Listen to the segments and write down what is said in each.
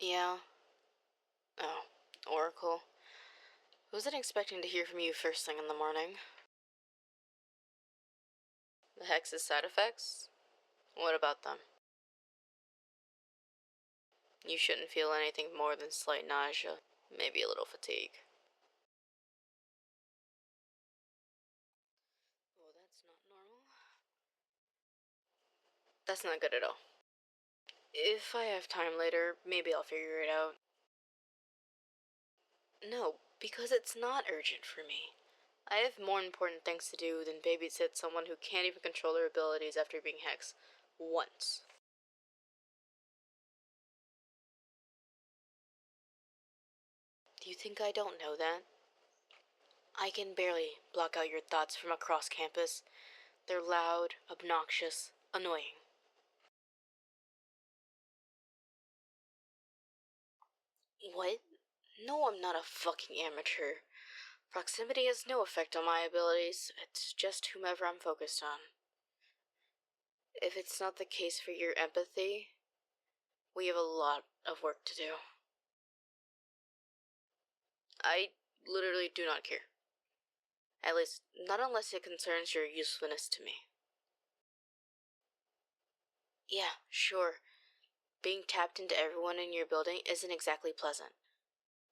Yeah. Oh, Oracle. Wasn't expecting to hear from you first thing in the morning. The hex's side effects? What about them? You shouldn't feel anything more than slight nausea, maybe a little fatigue. Oh, that's not normal. That's not good at all. If I have time later, maybe I'll figure it out. No, because it's not urgent for me. I have more important things to do than babysit someone who can't even control their abilities after being hexed once. Do you think I don't know that? I can barely block out your thoughts from across campus. They're loud, obnoxious, annoying. What? No, I'm not a fucking amateur. Proximity has no effect on my abilities. It's just whomever I'm focused on. If it's not the case for your empathy, we have a lot of work to do. I literally do not care. At least, not unless it concerns your usefulness to me. Yeah, sure. Being tapped into everyone in your building isn't exactly pleasant.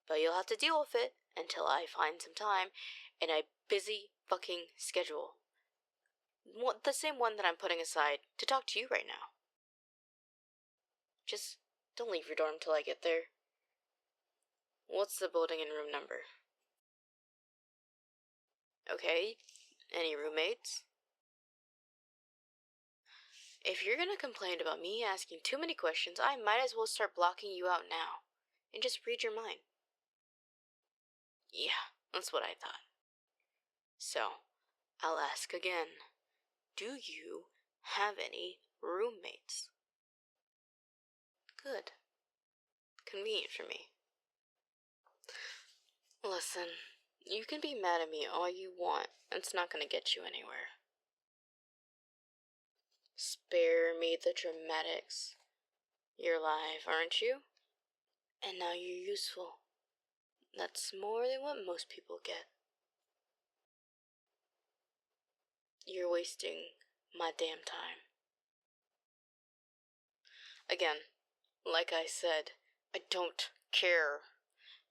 But you'll have to deal with it until I find some time in a busy fucking schedule. The same one that I'm putting aside to talk to you right now. Just don't leave your dorm till I get there. What's the building and room number? Okay, any roommates? If you're gonna complain about me asking too many questions, I might as well start blocking you out now and just read your mind. Yeah, that's what I thought. So, I'll ask again. Do you have any roommates? Good. Convenient for me. Listen, you can be mad at me all you want. It's not gonna get you anywhere. Spare me the dramatics. You're alive, aren't you? And now you're useful. That's more than what most people get. You're wasting my damn time. Again, like I said, I don't care.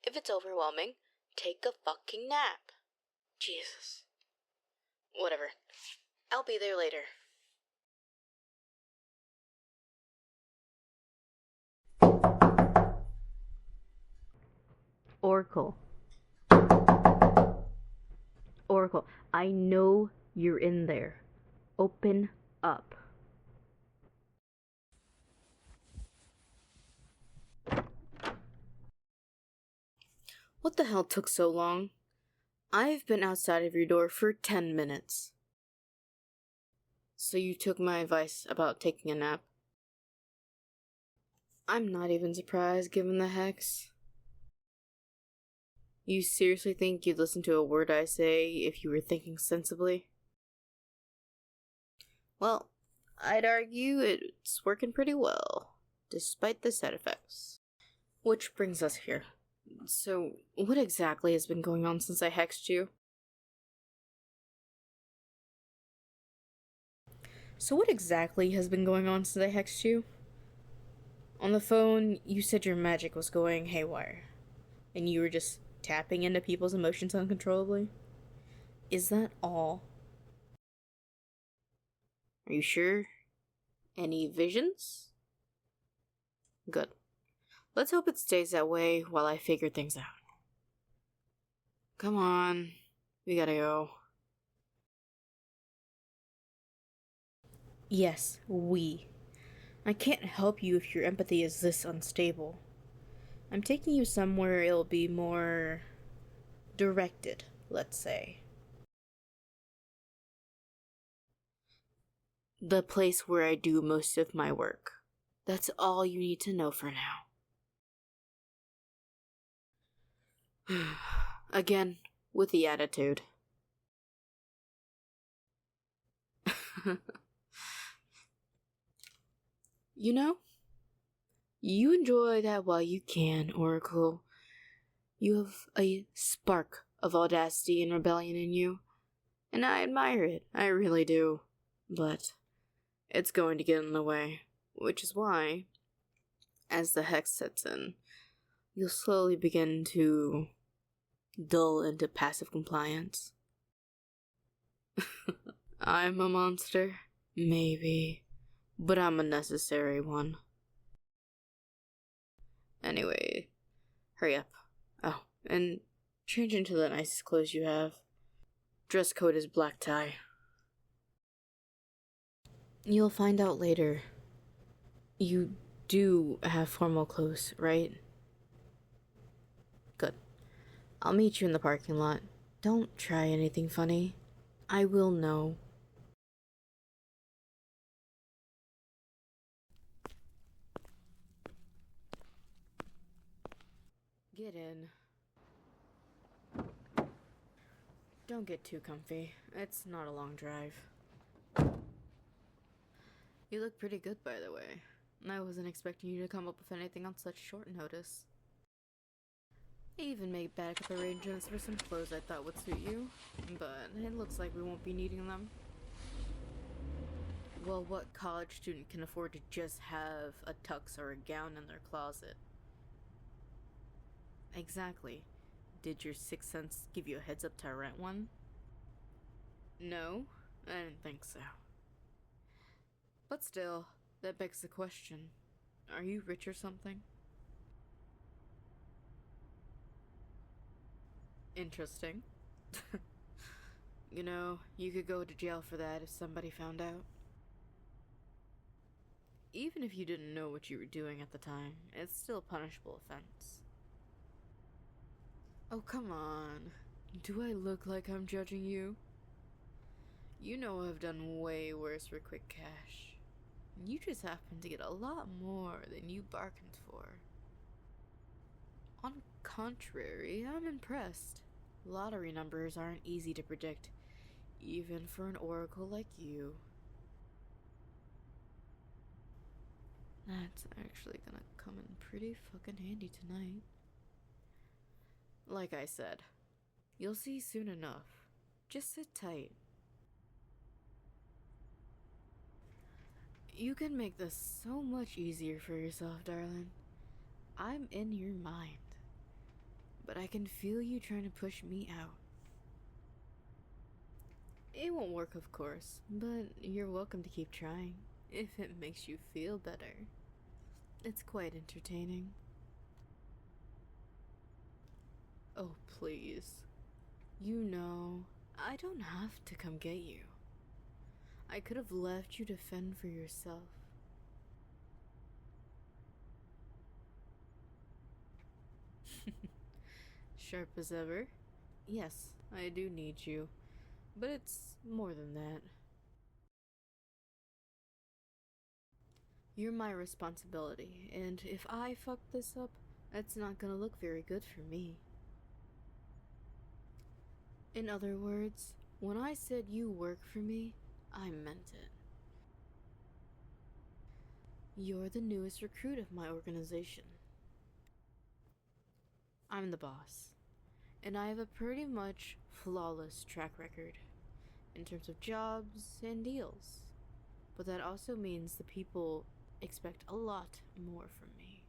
If it's overwhelming, take a fucking nap. Jesus. Whatever. I'll be there later. Orcale. Orcale, I know you're in there. Open up. What the hell took so long? I've been outside of your door for 10 minutes. So you took my advice about taking a nap? I'm not even surprised given the hex. You seriously think you'd listen to a word I say if you were thinking sensibly? Well, I'd argue it's working pretty well, despite the side effects. Which brings us here. So, what exactly has been going on since I hexed you? On the phone, you said your magic was going haywire, and you were just tapping into people's emotions uncontrollably? Is that all? Are you sure? Any visions? Good. Let's hope it stays that way while I figure things out. Come on, we gotta go. Yes, we. I can't help you if your empathy is this unstable. I'm taking you somewhere it'll be more directed, let's say. The place where I do most of my work. That's all you need to know for now. Again, with the attitude. You know, You enjoy that while you can, Oracle. You have a spark of audacity and rebellion in you, and I admire it, I really do. But it's going to get in the way, which is why, as the hex sets in, you'll slowly begin to dull into passive compliance. I'm a monster? Maybe. But I'm a necessary one. Anyway, hurry up. Oh, and change into the nicest clothes you have. Dress code is black tie. You'll find out later. You do have formal clothes, right? Good. I'll meet you in the parking lot. Don't try anything funny. I will know. Get in. Don't get too comfy. It's not a long drive. You look pretty good, by the way. I wasn't expecting you to come up with anything on such short notice. I even made backup arrangements for some clothes I thought would suit you, but it looks like we won't be needing them. Well, what college student can afford to just have a tux or a gown in their closet? Exactly. Did your sixth sense give you a heads up to rent one? No, I didn't think so. But still, that begs the question. Are you rich or something? Interesting. You know, you could go to jail for that if somebody found out. Even if you didn't know what you were doing at the time, it's still a punishable offense. Oh, come on. Do I look like I'm judging you? You know I've done way worse for quick cash. You just happen to get a lot more than you bargained for. On the contrary, I'm impressed. Lottery numbers aren't easy to predict, even for an oracle like you. That's actually gonna come in pretty fucking handy tonight. Like I said, you'll see soon enough. Just sit tight. You can make this so much easier for yourself, darling. I'm in your mind. But I can feel you trying to push me out. It won't work, of course, but you're welcome to keep trying, if it makes you feel better. It's quite entertaining. Oh, please. You know, I don't have to come get you. I could have left you to fend for yourself. Sharp as ever. Yes, I do need you, but it's more than that. You're my responsibility, and if I fuck this up, that's not gonna look very good for me. In other words, when I said you work for me, I meant it. You're the newest recruit of my organization. I'm the boss, and I have a pretty much flawless track record in terms of jobs and deals. But that also means the people expect a lot more from me.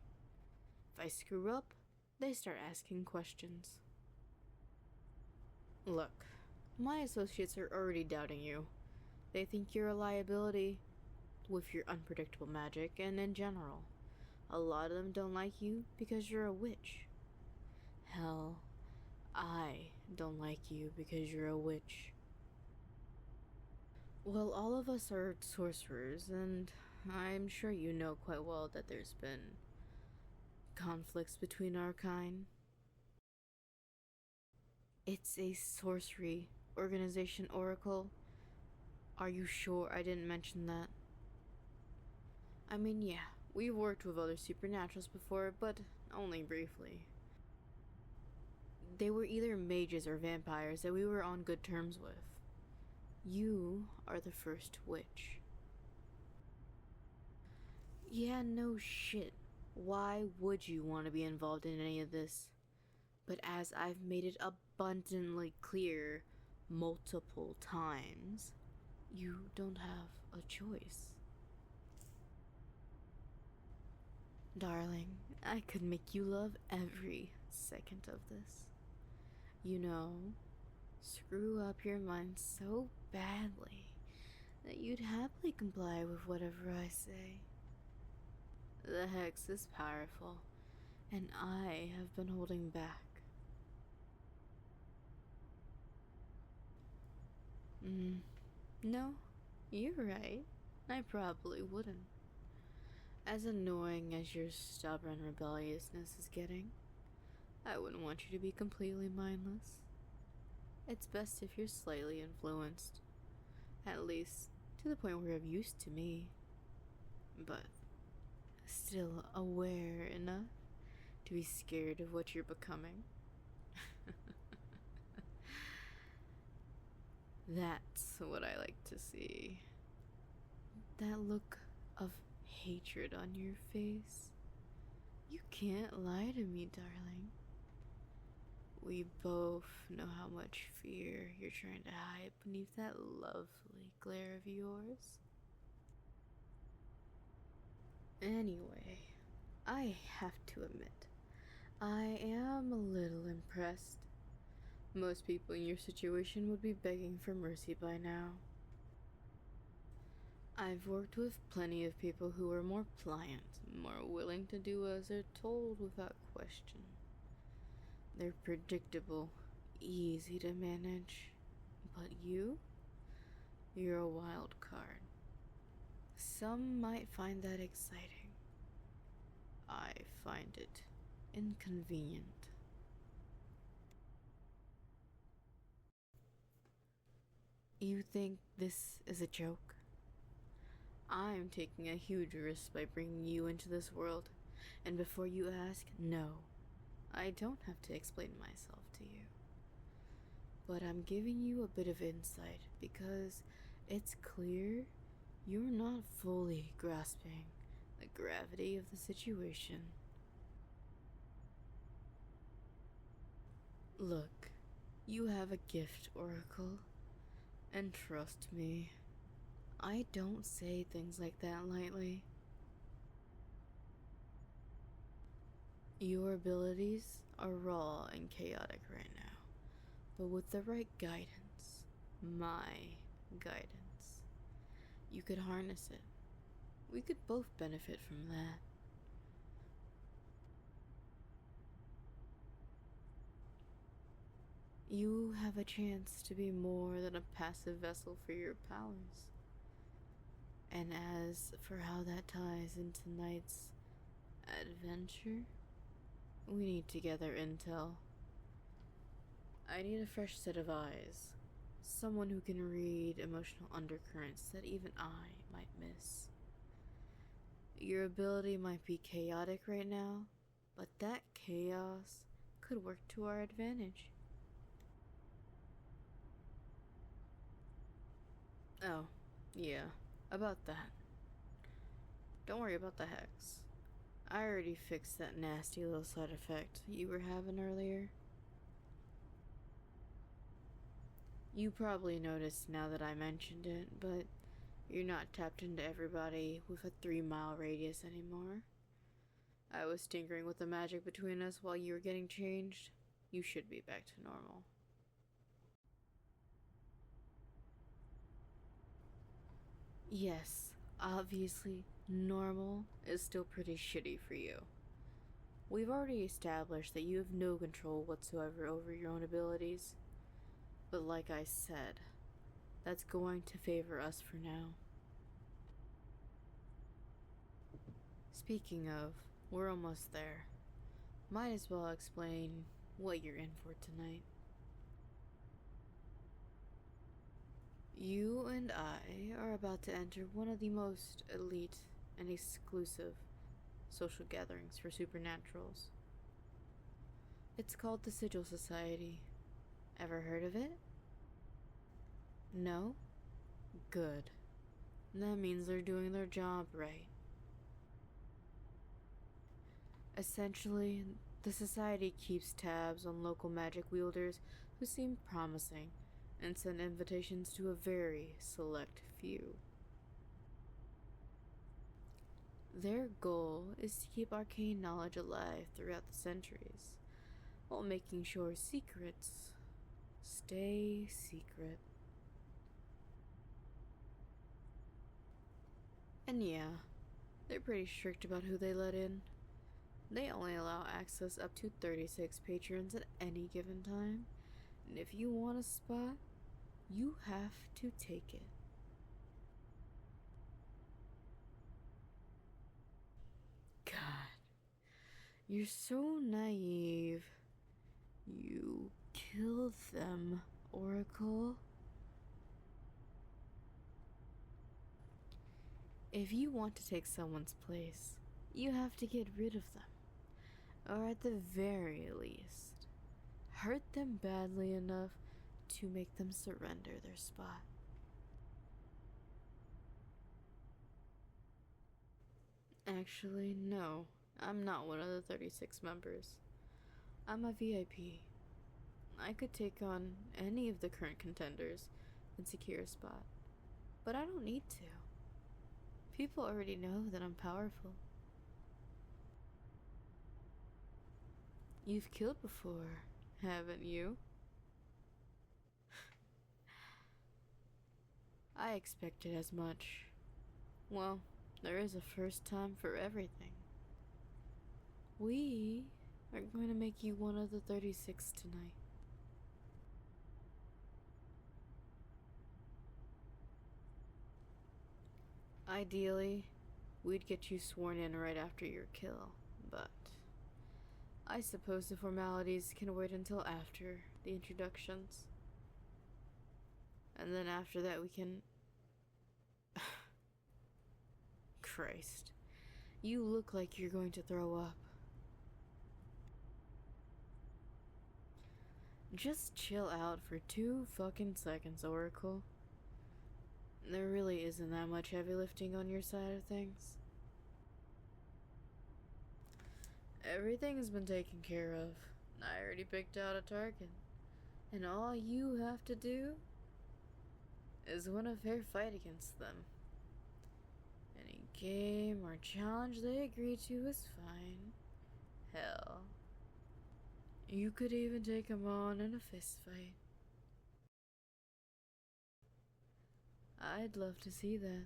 If I screw up, they start asking questions. Look, my associates are already doubting you. They think you're a liability with your unpredictable magic, and in general, a lot of them don't like you because you're a witch. Hell, I don't like you because you're a witch. Well, all of us are sorcerers, and I'm sure you know quite well that there's been conflicts between our kind. It's a sorcery organization, Oracle. Are you sure I didn't mention that? I mean, yeah, we've worked with other supernaturals before, but only briefly. They were either mages or vampires that we were on good terms with. You are the first witch. Yeah, no shit. Why would you want to be involved in any of this? But as I've made it abundantly clear multiple times, you don't have a choice. Darling, I could make you love every second of this. You know, screw up your mind so badly that you'd happily comply with whatever I say. The hex is powerful, and I have been holding back. No, you're right. I probably wouldn't. As annoying as your stubborn rebelliousness is getting, I wouldn't want you to be completely mindless. It's best if you're slightly influenced, at least to the point where you're used to me, but still aware enough to be scared of what you're becoming. That's what I like to see. That look of hatred on your face. You can't lie to me, darling. We both know how much fear you're trying to hide beneath that lovely glare of yours. Anyway, I have to admit, I am a little impressed. Most people in your situation would be begging for mercy by now. I've worked with plenty of people who are more pliant, more willing to do as they're told without question. They're predictable, easy to manage. But you're a wild card. Some might find that exciting. I find it inconvenient. You think this is a joke? I'm taking a huge risk by bringing you into this world, and before you ask, no, I don't have to explain myself to you. But I'm giving you a bit of insight because it's clear you're not fully grasping the gravity of the situation. Look, you have a gift, Oracle, and trust me, I don't say things like that lightly. Your abilities are raw and chaotic right now, but with the right guidance, my guidance, you could harness it. We could both benefit from that. You have a chance to be more than a passive vessel for your powers. And as for how that ties into tonight's adventure, we need to gather intel. I need a fresh set of eyes. Someone who can read emotional undercurrents that even I might miss. Your ability might be chaotic right now, but that chaos could work to our advantage. Oh, yeah, about that. Don't worry about the hex. I already fixed that nasty little side effect you were having earlier. You probably noticed now that I mentioned it, but you're not tapped into everybody with a 3-mile radius anymore. I was tinkering with the magic between us while you were getting changed. You should be back to normal. Yes, obviously, normal is still pretty shitty for you. We've already established that you have no control whatsoever over your own abilities. But like I said, that's going to favor us for now. Speaking of, we're almost there. Might as well explain what you're in for tonight. You and I are about to enter one of the most elite and exclusive social gatherings for supernaturals. It's called the Sigil Society. Ever heard of it? No? Good. That means they're doing their job right. Essentially, the Society keeps tabs on local magic wielders who seem promising and send invitations to a very select few. Their goal is to keep arcane knowledge alive throughout the centuries, while making sure secrets stay secret. And yeah, they're pretty strict about who they let in. They only allow access up to 36 patrons at any given time, and if you want a spot, you have to take it. God, you're so naive. You killed them, Orcale. If you want to take someone's place, you have to get rid of them. Or at the very least, hurt them badly enough to make them surrender their spot. Actually, no, I'm not one of the 36 members. I'm a VIP. I could take on any of the current contenders and secure a spot, but I don't need to. People already know that I'm powerful. You've killed before, haven't you? I expected as much. Well, there is a first time for everything. We are going to make you one of the 36 tonight. Ideally, we'd get you sworn in right after your kill, but I suppose the formalities can wait until after the introductions. And then after that we can... Christ. You look like you're going to throw up. Just chill out for 2 fucking seconds, Orcale. There really isn't that much heavy lifting on your side of things. Everything's been taken care of. I already picked out a target. And all you have to do is win a fair fight against them. Any game or challenge they agree to is fine. Hell, you could even take them on in a fist fight. I'd love to see that.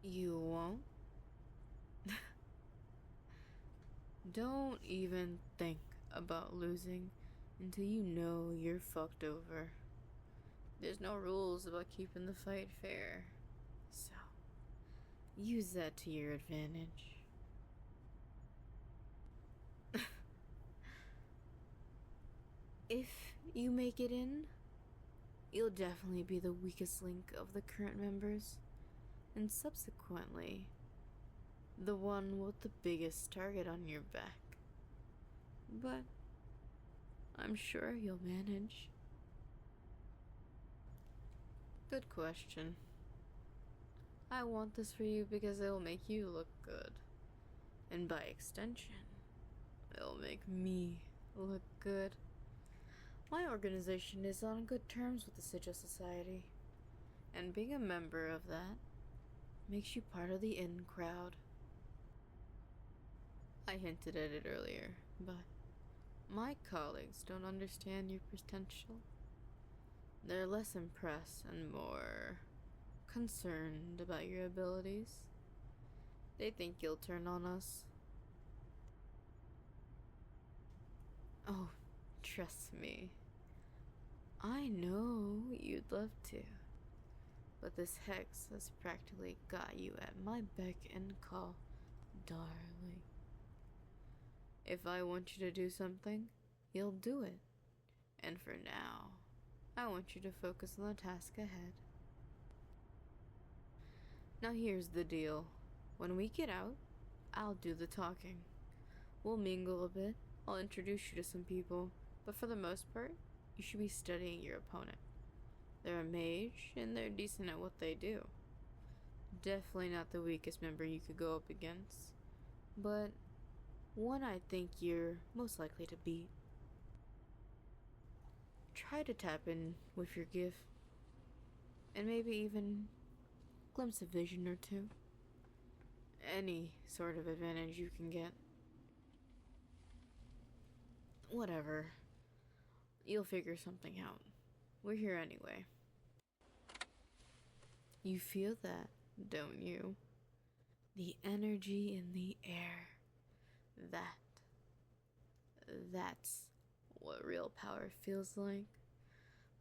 You won't? Don't even think about losing until you know you're fucked over. There's no rules about keeping the fight fair, so use that to your advantage. If you make it in, you'll definitely be the weakest link of the current members, and subsequently, the one with the biggest target on your back. But I'm sure you'll manage. Good question. I want this for you because it'll make you look good. And by extension, it'll make me look good. My organization is on good terms with the Sigil Society, and being a member of that makes you part of the in crowd. I hinted at it earlier, but my colleagues don't understand your potential. They're less impressed and more concerned about your abilities. They think you'll turn on us. Oh, trust me. I know you'd love to. But this hex has practically got you at my beck and call, darling. If I want you to do something, you'll do it. And for now, I want you to focus on the task ahead. Now here's the deal. When we get out, I'll do the talking. We'll mingle a bit, I'll introduce you to some people, but for the most part, you should be studying your opponent. They're a mage, and they're decent at what they do. Definitely not the weakest member you could go up against, but one I think you're most likely to beat. Try to tap in with your gift, and maybe even glimpse a vision or two. Any sort of advantage you can get. Whatever. You'll figure something out. We're here anyway. You feel that, don't you? The energy in the air. That's what real power feels like.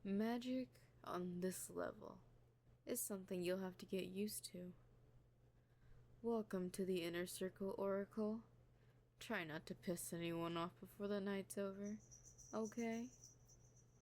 Magic on this level is something you'll have to get used to. Welcome to the Inner Circle, Oracle. Try not to piss anyone off before the night's over, okay?